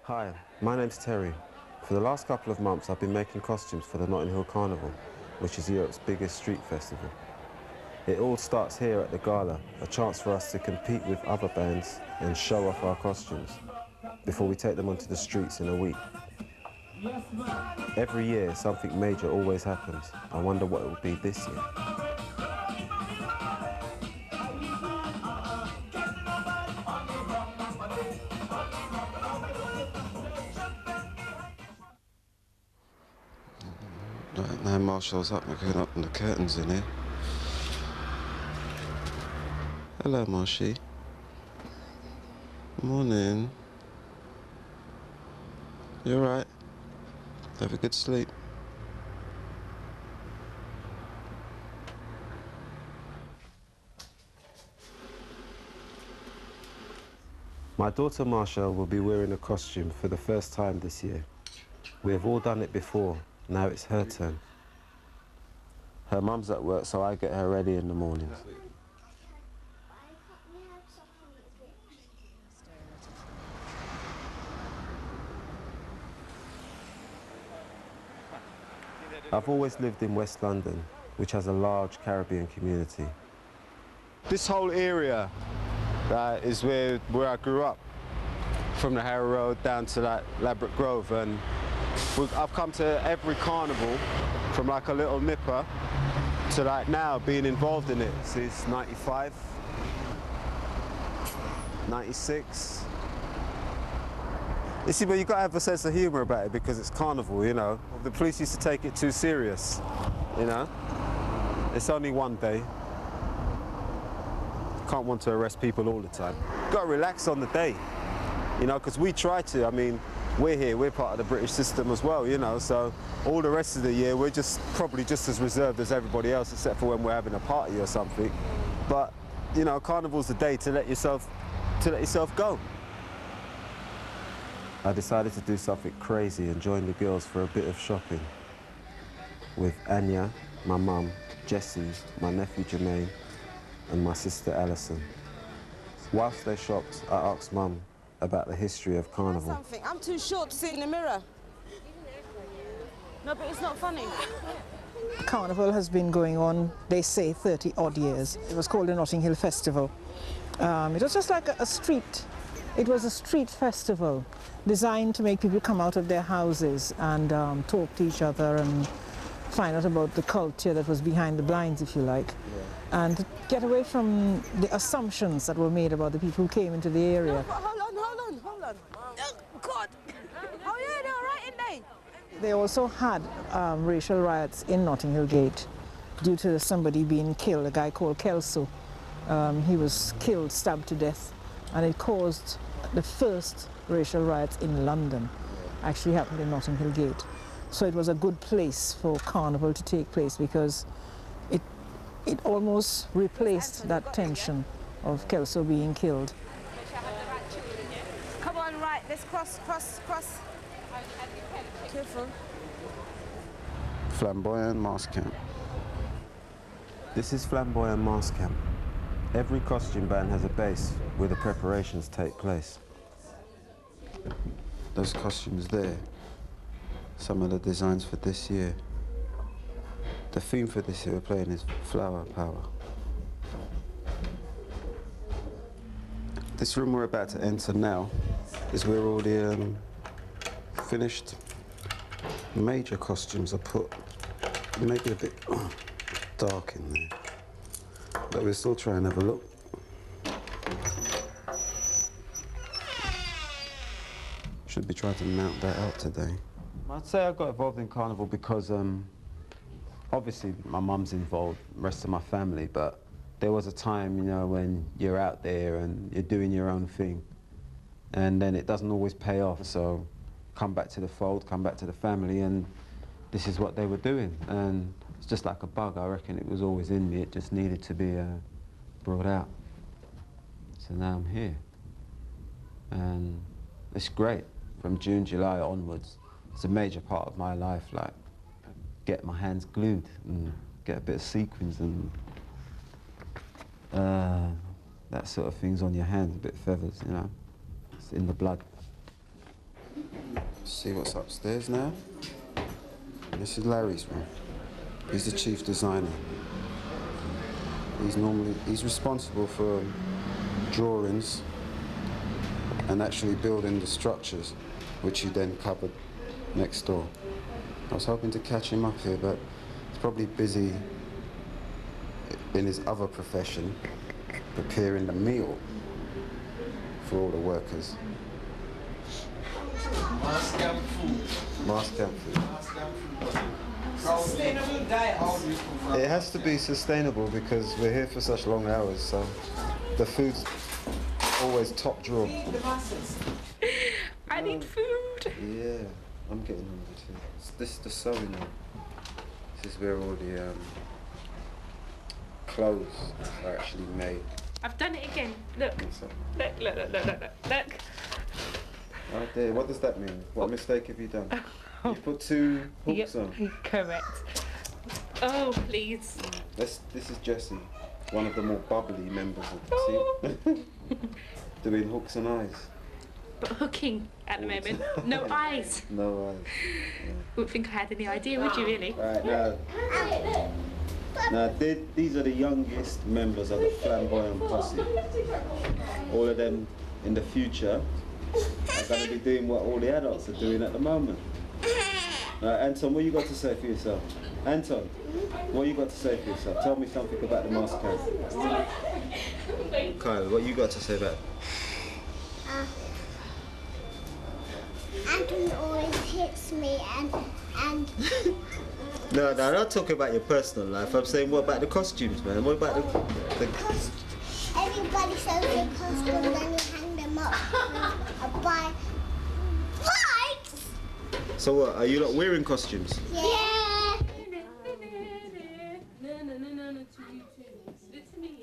Hi, my name's Terry. For the last couple of months I've been making costumes for the Notting Hill Carnival, which is Europe's biggest street festival. It all starts here at the gala, a chance for us to compete with other bands and show off our costumes before we take them onto the streets in a week. Every year something major always happens. I wonder what it will be this year. Right now Marshall's up, we're going up the curtains in here. Hello Marshy. Morning. You alright? Have a good sleep. My daughter Marshall will be wearing a costume for the first time this year. We have all done it before, now it's her turn. Her mum's at work, so I get her ready in the mornings. I've always lived in West London, which has a large Caribbean community. This whole area is where I grew up, from the Harrow Road down to like Ladbroke Grove, and I've come to every carnival from like a little nipper to like now being involved in it since 95, 96. You see, but you've got to have a sense of humour about it because it's carnival, you know. The police used to take it too serious, you know. It's only one day. Can't want to arrest people all the time. Got to relax on the day, you know, because we try to. I mean, we're here, we're part of the British system as well, you know, so all the rest of the year we're just probably just as reserved as everybody else except for when we're having a party or something. But, you know, Carnival's the day to let yourself go. I decided to do something crazy and join the girls for a bit of shopping with Anya, my mum, Jessie, my nephew Jermaine, and my sister Alison. Whilst they shopped, I asked Mum about the history of Carnival. I'm too short to sit in the mirror. No, but it's not funny. Carnival has been going on, they say, 30 odd years. It was called the Notting Hill Festival. It was just like a street. It was a street festival designed to make people come out of their houses and talk to each other and find out about the culture that was behind the blinds, if you like. Yeah. And get away from the assumptions that were made about the people who came into the area. No, hold on. Oh, God. Oh, yeah, they're all right, ain't they? They also had racial riots in Notting Hill Gate due to somebody being killed, a guy called Kelso. He was killed, stabbed to death, and it caused the first racial riots in London. Actually happened in Notting Hill Gate. So it was a good place for Carnival to take place because it almost replaced that tension of Kelso being killed. Come on, right, let's cross. Careful. Flamboyan mask camp. This is Flamboyan Mask Camp. Every costume band has a base where the preparations take place. Those costumes there, some of the designs for this year. The theme for this year we're playing is Flower Power. This room we're about to enter now is where all the finished major costumes are put. Maybe a bit dark in there, but we'll still try and have a look. Should be trying to mount that out today. I'd say I got involved in Carnival because obviously my mum's involved, the rest of my family, but there was a time, you know, when you're out there and you're doing your own thing, and then it doesn't always pay off, so come back to the fold, come back to the family, and this is what they were doing. And it's just like a bug, I reckon it was always in me, it just needed to be brought out. So now I'm here, and it's great. From June, July onwards, it's a major part of my life, like get my hands glued and get a bit of sequins and that sort of thing's on your hands, a bit of feathers, you know, it's in the blood. See what's upstairs now? This is Larry's room. He's the chief designer. He's responsible for drawings and actually building the structures, which he then covered next door. I was hoping to catch him up here, but he's probably busy in his other profession, preparing the meal for all the workers. Moscow food. Moscow food. Sustainable diet. It has to be sustainable because we're here for such long hours, so the food's always top drawer. Feed the masses. I need food. Yeah, I'm getting hungry too. This is the sewing room. This is where all the clothes are actually made. I've done it again. Look. What's that? Look. Right there. What does that mean? What mistake have you done? You put two hooks on. Correct. Oh, please. This is Jessie, one of the more bubbly members of the team. Doing hooks and eyes. But hooking at the moment. No eyes. No eyes. Wouldn't think I had any idea, would you really? Right, now these are the youngest members of the Flamboyan posse. All of them in the future are going to be doing what all the adults are doing at the moment. Anton, what you got to say for yourself? Anton, what you got to say for yourself? Tell me something about the Moscow. Kyle, what you got to say about it? Anton always hits me and No, I'm not talking about your personal life. I'm saying what about the costumes, man? What about the everybody sells their costumes and you hang them up and buy bikes. So what, are you not wearing costumes? Yeah.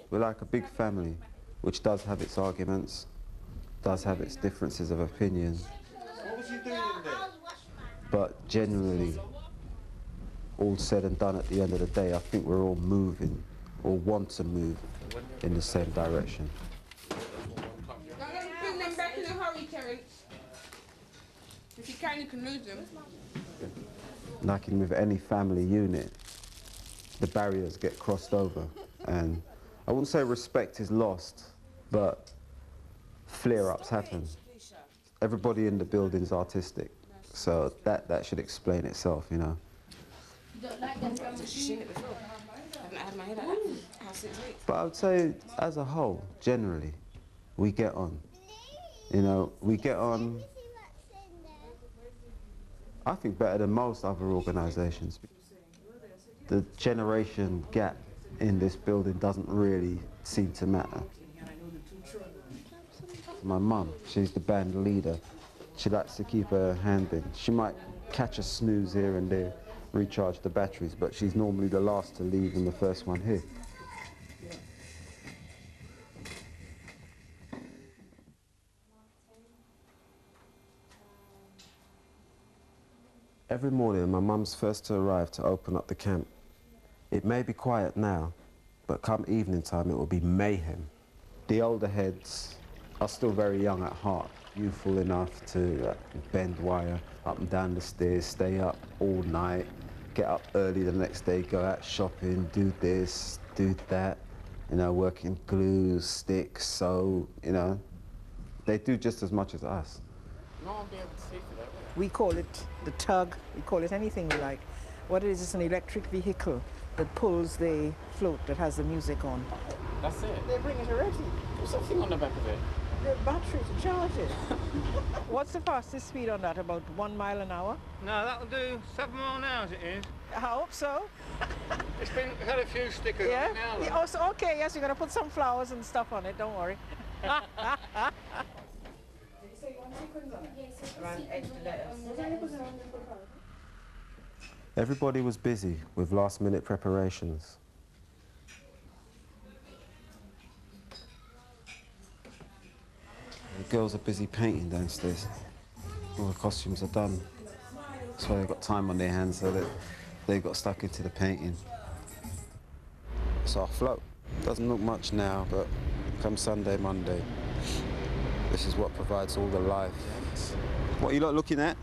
We're like a big family, which does have its arguments, does have its differences of opinion. What was you doing in there? But generally, all said and done at the end of the day, I think we're all moving, or want to move, in the same direction. Bring them back in a hurry, Terence. If you can, you can lose them. Like in with any family unit, the barriers get crossed over, and I wouldn't say respect is lost, but flare-ups happen. Everybody in the building's artistic, so that should explain itself, you know. But I would say, as a whole, generally, we get on. You know, we get on, I think, better than most other organisations. The generation gap in this building doesn't really seem to matter. My mum, she's the band leader. She likes to keep her hand in. She might catch a snooze here and there, recharge the batteries, but she's normally the last to leave and the first one here. Every morning, my mum's first to arrive to open up the camp. It may be quiet now, but come evening time, it will be mayhem. The older heads are still very young at heart, youthful enough to bend wire up and down the stairs, stay up all night, get up early the next day, go out shopping, do this, do that, you know, working glue, sticks, sew, you know. They do just as much as us. We call it the tug, we call it anything we like. What it is an electric vehicle that pulls the float that has the music on. That's it. They bring it already. There's something on the back of it. The battery to charge it. What's the fastest speed on that? About 1 mile an hour? No, that'll do 7 miles an hour as it is. I hope so. It's had a few stickers Yeah? on it now. Yeah, oh, so, okay, yes, you're going to put some flowers and stuff on it, don't worry. Everybody was busy with last-minute preparations. The girls are busy painting downstairs. All the costumes are done. That's why they've got time on their hands, so that they got stuck into the painting. It's our float. Doesn't look much now, but come Sunday, Monday, this is what provides all the life What are you lot looking at?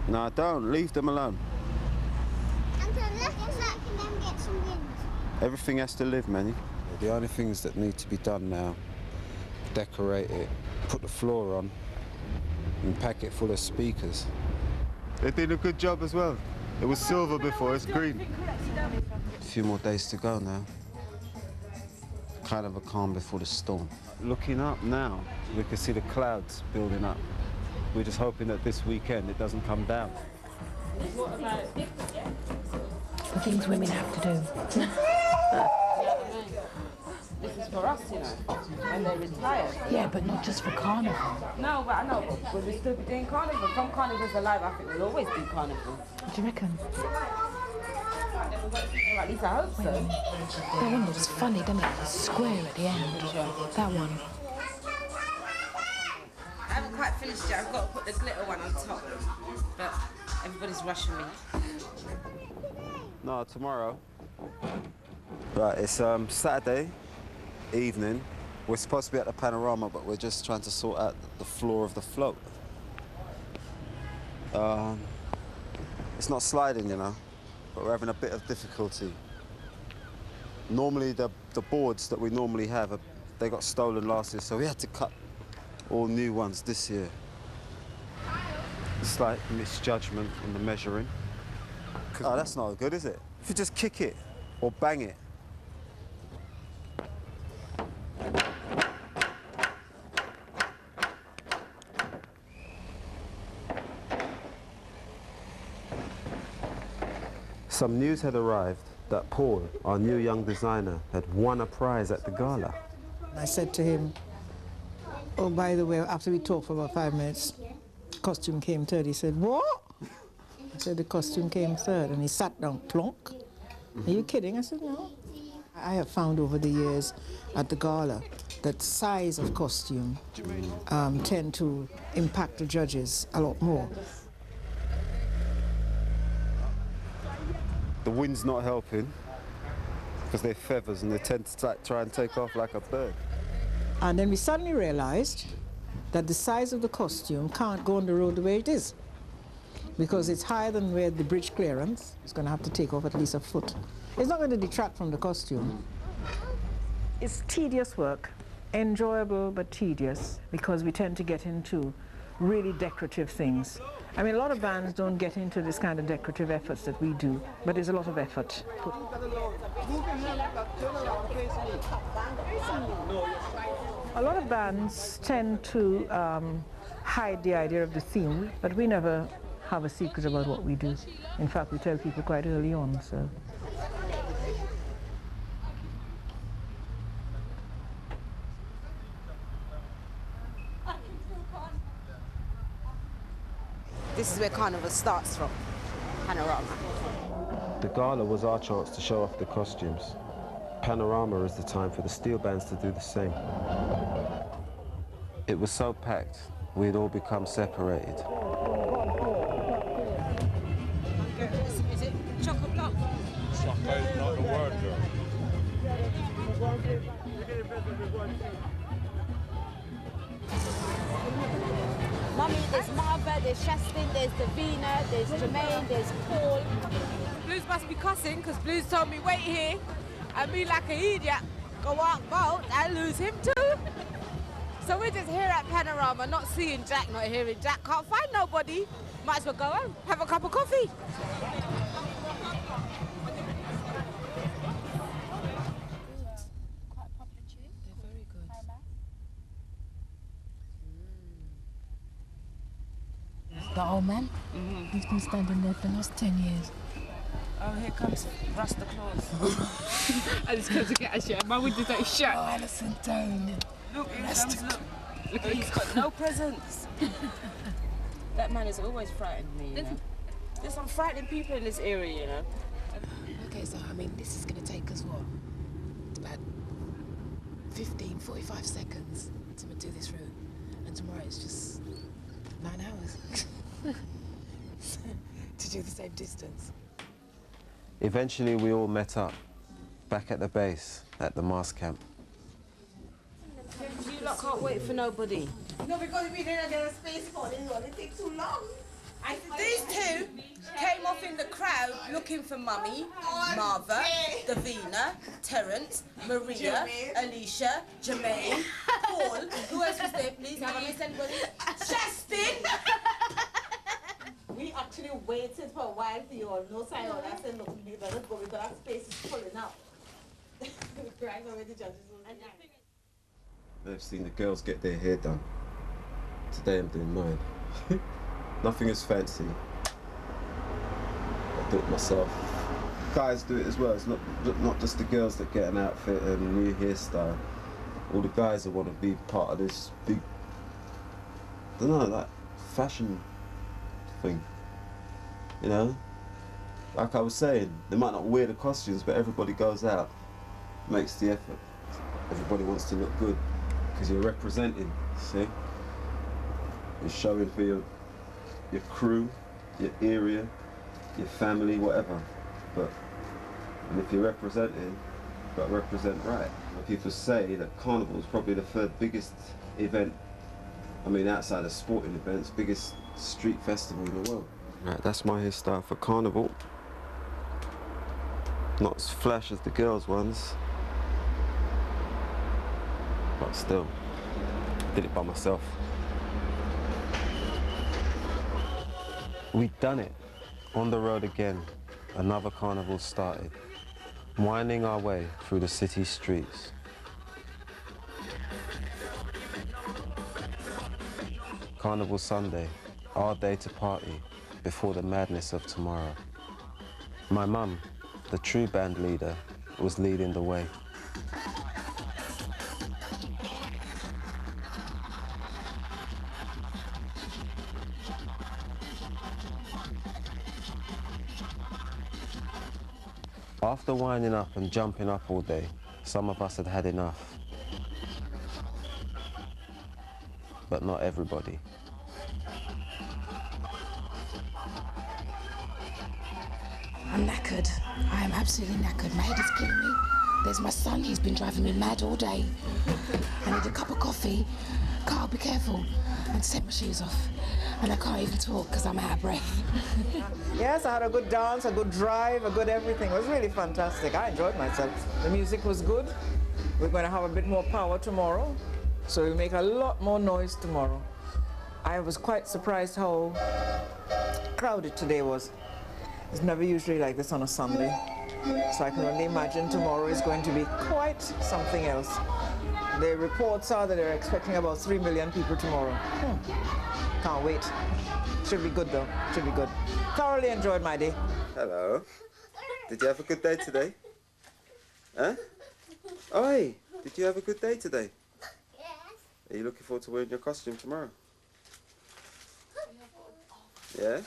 No, don't. Leave them alone. And to the left so I can then get some wind. Everything has to live, man. The only things that need to be done now, decorate it, put the floor on, and pack it full of speakers. They did a good job as well. It was silver before, it's green. A few more days to go now. Kind of a calm before the storm. Looking up now, we can see the clouds building up. We're just hoping that this weekend it doesn't come down. The things women have to do. This is for us, you know, when they retire. Yeah, but not just for Carnival. No, but I know, but we'll still be doing Carnival. From Carnival's alive, I think we'll always do Carnival. What do you reckon? Or at least I hope so. That one looks funny, doesn't it? It's square at the end. That one. I haven't quite finished yet. I've got to put the glitter one on top. But everybody's rushing me. No, tomorrow. Right, it's Saturday evening. We're supposed to be at the Panorama, but we're just trying to sort out the floor of the float. It's not sliding, you know, but we're having a bit of difficulty. Normally, the boards that we normally have, they got stolen last year, so we had to cut all new ones this year. Slight misjudgment in the measuring. Oh, that's not good, is it? If you just kick it or bang it. Some news had arrived that Paul, our new young designer, had won a prize at the gala. I said to him, oh, by the way, after we talked for about 5 minutes, costume came third. He said, what? I said, the costume came third, and he sat down, plonk. Are you kidding? I said, no. I have found over the years at the gala that size of costume tend to impact the judges a lot more. The wind's not helping because they're feathers and they tend to try and take off like a bird. And then we suddenly realized that the size of the costume can't go on the road the way it is, because it's higher than where the bridge clearance. It's going to have to take off at least a foot. It's not going to detract from the costume. It's tedious work, enjoyable but tedious, because we tend to get into really decorative things. I mean, a lot of bands don't get into this kind of decorative efforts that we do, but there's a lot of effort. A lot of bands tend to hide the idea of the theme, but we never have a secret about what we do. In fact, we tell people quite early on, so. This is where Carnival starts from, Panorama. The gala was our chance to show off the costumes. Panorama is the time for the steel bands to do the same. It was so packed, we'd all become separated. Is it chocolate block? Chocolate is not the word, girl. Mummy, there's Marva, there's Shastin, there's Davina, there's Jermaine, there's Paul. Blues must be cussing, because Blues told me, wait here, and be like an idiot, go out boat, and lose him too. So we're just here at Panorama, not seeing Jack, not hearing Jack, can't find nobody. Might as well go home, have a cup of coffee. The old man, he's been standing there for the last 10 years. Oh, here comes Rasta Claus. I just came to get a shit. My windows don't shut. Oh, Alison, don't. Look, here comes, look, he's got no presents. That man has always frightened me, you know. There's some frightening people in this area, you know. Okay, so, I mean, this is going to take us, what? About 45 seconds to do this route. And tomorrow it's just 9 hours to do the same distance. Eventually, we all met up back at the base at the mass camp. Do you lot can't wait for nobody. No, because we didn't get a space for it, it takes too long. These two came off in the crowd looking for Mummy, Martha, Davina, Terence, Maria, Alicia, Jermaine, Paul. Who else was there, please? Have I missed anybody? Justin! We actually waited for a while for you all. No sign of that. I said, look, we better go because that space is pulling out. Right away, the judges will They've seen the girls get their hair done. Today I'm doing mine. Nothing is fancy. I do it myself. Guys do it as well. It's not just the girls that get an outfit and a new hairstyle. All the guys that want to be part of this big, I don't know, like fashion thing. You know? Like I was saying, they might not wear the costumes, but everybody goes out, makes the effort. Everybody wants to look good because you're representing, see? You're showing for your crew, your area, your family, whatever. And if you're representing, you've got to represent right. People say that Carnival is probably the third biggest event, I mean outside of sporting events, biggest street festival in the world. Right, that's my hairstyle for Carnival. Not as flash as the girls' ones, but still, did it by myself. We've done it. On the road again. Another carnival started. Winding our way through the city streets. Carnival Sunday, our day to party before the madness of tomorrow. My mum, the true band leader, was leading the way. After winding up and jumping up all day, some of us had had enough. But not everybody. I'm knackered. I am absolutely knackered. My head is killing me. There's my son, he's been driving me mad all day. I need a cup of coffee. Carl, be careful. And take my shoes off. And I can't even talk because I'm out of breath. Yes, I had a good dance, a good drive, a good everything. It was really fantastic. I enjoyed myself. The music was good. We're going to have a bit more power tomorrow, so we'll make a lot more noise tomorrow. I was quite surprised how crowded today was. It's never usually like this on a Sunday. So I can only imagine tomorrow is going to be quite something else. The reports are that they're expecting about 3 million people tomorrow. Can't wait. Should be good though, should be good. Thoroughly enjoyed my day. Hello. Did you have a good day today? Huh? Oi, did you have a good day today? Yes. Are you looking forward to wearing your costume tomorrow? Yeah?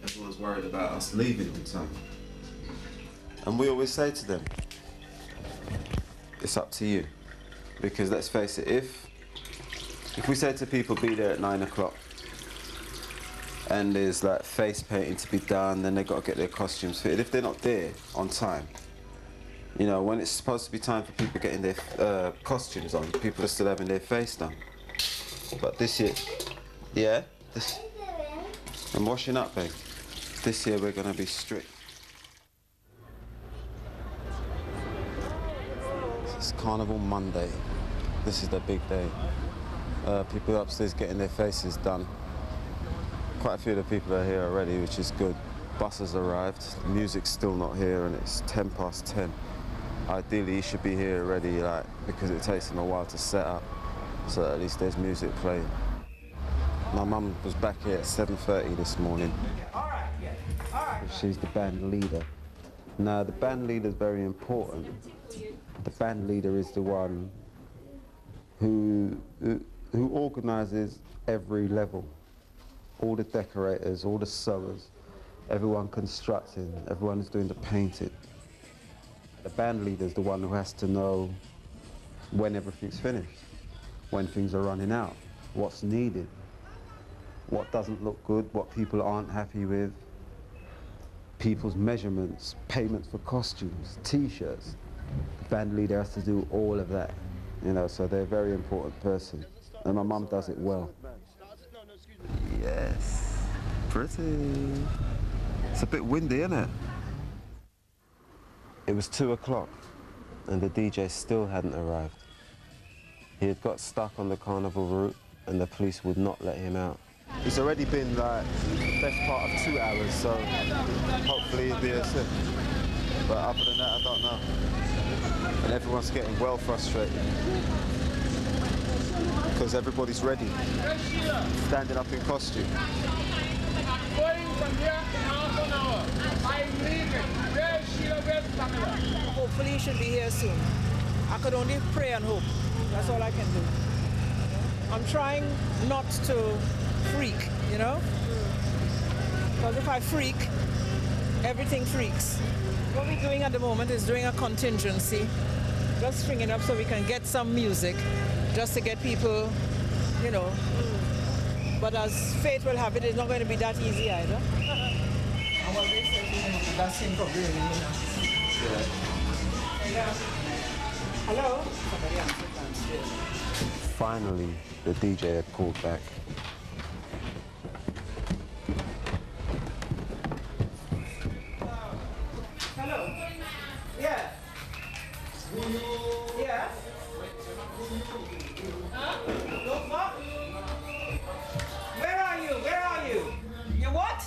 Everyone's worried about us leaving on time. And we always say to them, it's up to you. Because let's face it, if we say to people be there at 9 o'clock and there's like face painting to be done, then they've got to get their costumes fitted. If they're not there on time, you know, when it's supposed to be time for people getting their costumes on, people are still having their face done. But this year, yeah? I'm washing up, babe. This year we're going to be strict. It's Carnival Monday. This is the big day. People upstairs getting their faces done. Quite a few of the people are here already, which is good. Bus has arrived, the music's still not here, and it's 10 past 10. Ideally, you should be here already, like, because it takes them a while to set up, so that at least there's music playing. My mum was back here at 7:30 this morning. She's the band leader. Now, the band leader is very important. The band leader is the one who organises every level. All the decorators, all the sewers, everyone constructing, everyone who's doing the painting. The band leader is the one who has to know when everything's finished, when things are running out, what's needed, what doesn't look good, what people aren't happy with, people's measurements, payments for costumes, T-shirts. The band leader has to do all of that. you know, so they're a very important person. And my mum does it well. Yes, pretty. It's a bit windy, isn't it? It was 2 o'clock and the DJ still hadn't arrived. He had got stuck on the carnival route and the police would not let him out. It's already been like the best part of 2 hours, so hopefully he'll be here soon. But other than that, I don't know. And everyone's getting well frustrated because everybody's ready, standing up in costume. Going from here in half an hour. I'm leaving. Where's Sheila? Where's Pamela? Hopefully he should be here soon. I could only pray and hope. That's all I can do. I'm trying not to freak, you know? Because if I freak, everything freaks. What we're doing at the moment is doing a contingency, just stringing up so we can get some music, just to get people, you know. But as fate will have it, it's not going to be that easy either. Hello? Finally, the DJ had called back. Hello? Yeah. Yeah? Huh? No, what? Where are you? Where are you? You what?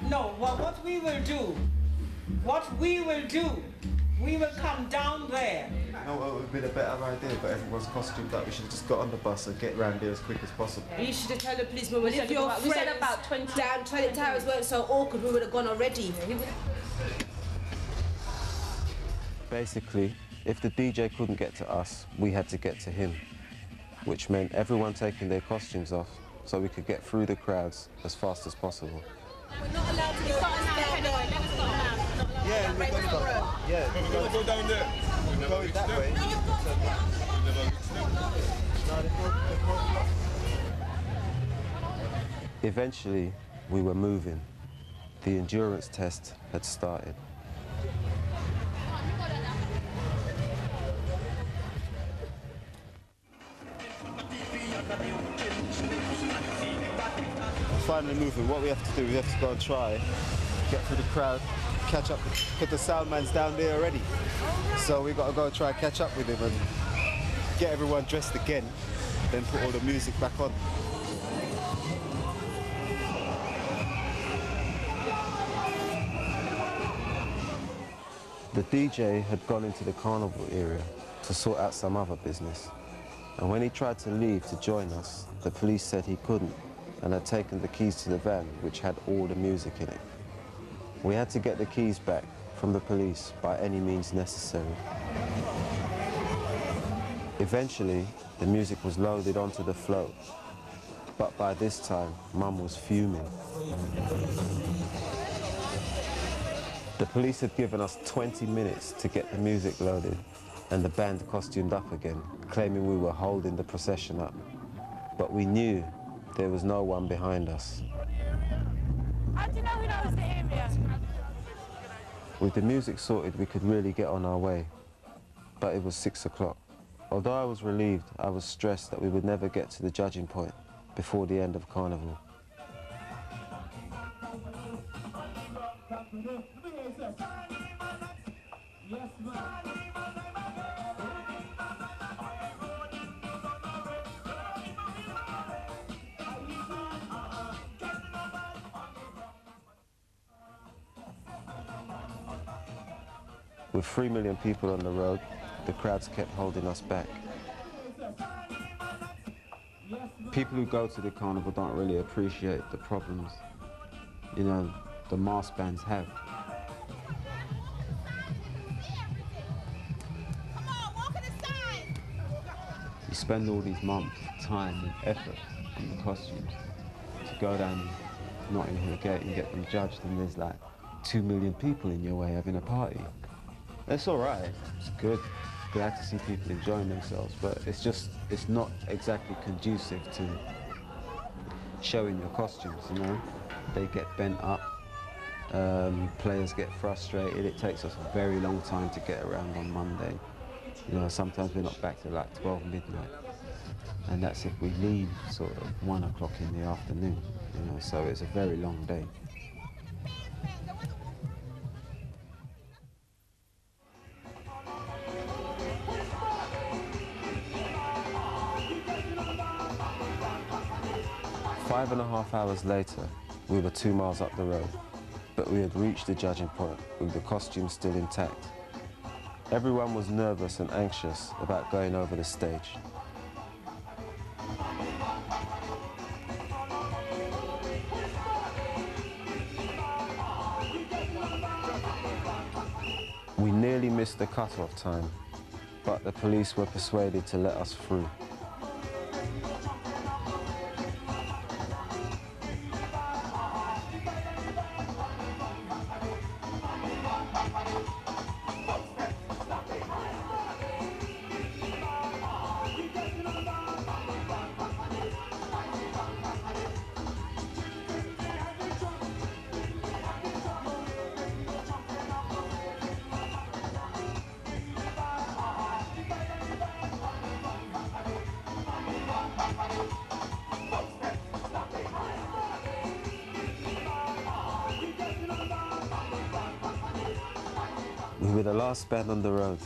No, what we will do, we will come down there. No, it would have been a better idea, but everyone's costumed up. We should have just got on the bus and get round here as quick as possible. You should have told the policeman when If your we said friends about 20 down 20 towers weren't so awkward, we would have gone already. Basically, if the DJ couldn't get to us, we had to get to him, which meant everyone taking their costumes off so we could get through the crowds as fast as possible. We're not allowed to go down there. Yeah, we've got to go. Yeah, We're going to go down there. we're going that way. Eventually, we were moving. The endurance test had started. Finally moving. What we have to do, we have to go and try, get through the crowd, catch up, because the sound man's down there already. So we've got to go and try and catch up with him and get everyone dressed again, then put all the music back on. The DJ had gone into the carnival area to sort out some other business. And when he tried to leave to join us, the police said he couldn't and had taken the keys to the van, which had all the music in it. We had to get the keys back from the police by any means necessary. Eventually, the music was loaded onto the float, but by this time, Mum was fuming. The police had given us 20 minutes to get the music loaded and the band costumed up again, claiming we were holding the procession up. But we knew there was no one behind us. How do you know who knows the area? With the music sorted, we could really get on our way. But it was 6 o'clock. Although I was relieved, I was stressed that we would never get to the judging point before the end of Carnival. With 3 million people on the road, the crowds kept holding us back. People who go to the carnival don't really appreciate the problems, you know, the mass bands have. You spend all these months, time and effort on the costumes to go down Notting Hill Gate and get them judged, and there's like 2 million people in your way having a party. It's all right, it's good. Glad to see people enjoying themselves, but it's not exactly conducive to showing your costumes, you know? They get bent up, Players get frustrated. It takes us a very long time to get around on Monday. You know, sometimes we're not back till like 12 midnight. And that's if we leave sort of 1 o'clock in the afternoon, you know, so it's a very long day. Five and a half hours later, we were 2 miles up the road, but we had reached the judging point with the costumes still intact. Everyone was nervous and anxious about going over the stage. We nearly missed the cut-off time, but the police were persuaded to let us through. We were the last band on the road,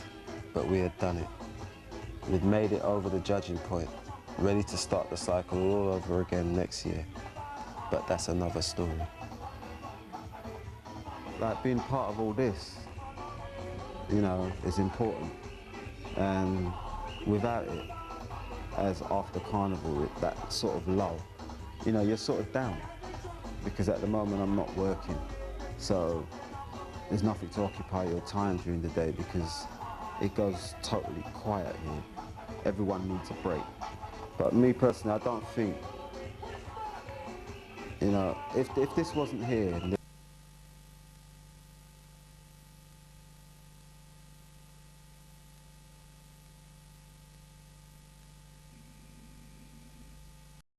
but we had done it. We'd made it over the judging point, ready to start the cycle all over again next year. But that's another story. Like, being part of all this, you know, is important. And without it, as after Carnival, that sort of lull, you know, you're sort of down. Because at the moment I'm not working. So there's nothing to occupy your time during the day because it goes totally quiet here. Everyone needs a break. But me personally, I don't think, you know, if this wasn't here,